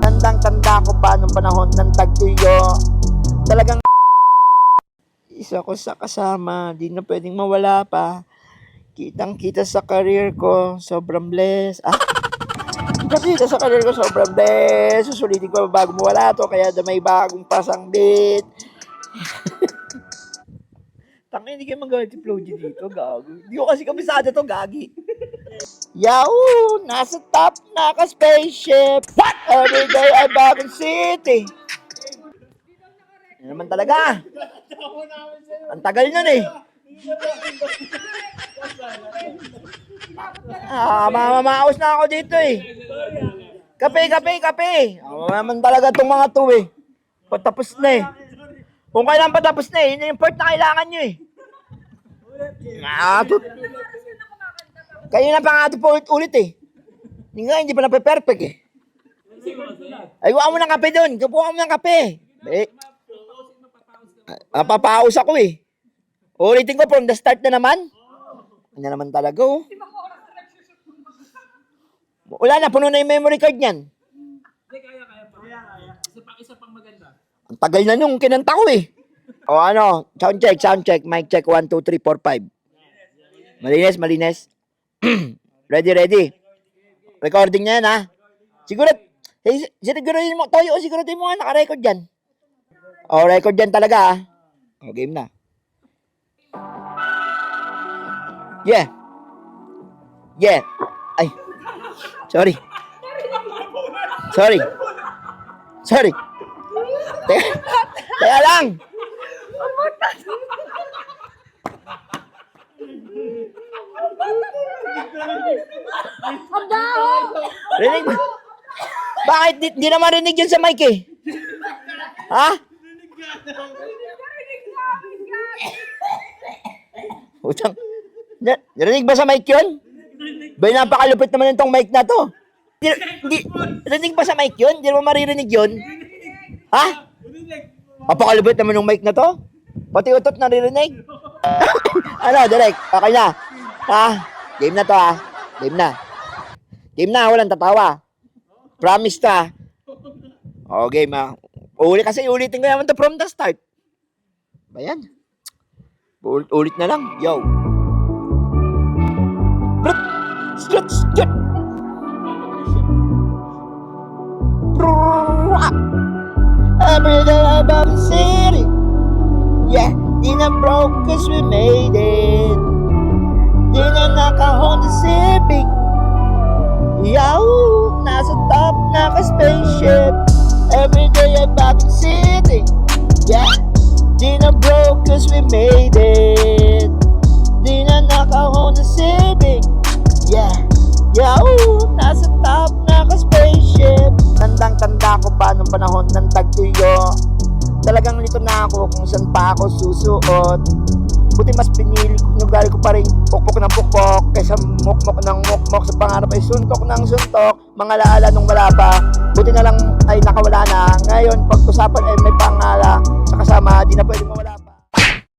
Tandang-tanda ko pa nung panahon ng tagtuyo. Talagang isa ko sa kasama, di na pwedeng mawala pa. Kitang-kita sa career ko, sobrang blessed. Kita sa career ko, sobrang blessed. Susulitin ko bago mawala to, kaya may bagong pasang beat. Tangin, hindi kayo magalit si Flow G dito, gago. Hindi ko kasi kabisado to, gagi. Yahoo! Nasa top, naka-spaceship. What? Every day ay bagong city. Yan naman talaga. Ang tagal nun eh. Mamamaos na ako dito eh. Kape. Naman talaga itong mga to eh. Patapos na eh. Kung kailan patapos na eh, yun yung part na kailangan nyo eh. Kayo na pa nga ito po ulit eh. Hindi pa nape-perfect eh. Ay, huwag mo ng kape doon. Kupuha mo ng kape. Papaus ako eh. Ulitin ko from the start na naman. Ano naman talaga oh. Wala na, puno na yung memory card niyan. Kaya. Isa pang maganda. Ang tagal na nung kinanta ko eh. O ano, sound check, mic check, 1, 2, 3, 4, 5. Malinis. Ready. Recording na yan ha. Siguraduhin mo, Toyo, siguraduhin mo nga naka-record dyan. O, record dyan talaga ha. O, game na. Yeah. Ay. Sorry. Teka lang. Rinig ba? Bakit? Di naman rinig yun sa mic eh. Ha? Utang. Rinig ba sa mic yun? Bay, napakalupit naman itong mic na to. Rinig ba sa mic yun? Di naman maririnig yun? Ha? Napakalupit naman yung mic na to. Pati utot naririnig. Ano, direct? Okay na. Ha? Game na to ha. Game na, walang tatawa. Promise ta. O, game ha. Ulitin ko naman to from the start. Bayan. Ulit na lang. Yo. Every day about the city. Yeah, di na broke cause we made it. Di na naka-Honda Civic. Yahoo! Nasa top, naka-spaceship. Every day about the city. Yeah, di na broke cause we made it. Di na naka-Honda Civic. Yeah, yahoo! Nasa top, naka-spaceship. Tandang-tanda ko pa nung panahon ng tagtuyo. Talagang nito na ako kung saan pa ako susuot. Buti mas pinili ko, nugali ko pa rin pukpok ng pukpok kaysa mukmok ng mukmok. Sa pangarap ay suntok ng suntok, mga laala nung wala pa. Buti na lang ay nakawala na. Ngayon pag-usapan ay may pangala sa kasama, di na pwedeng mawala pa.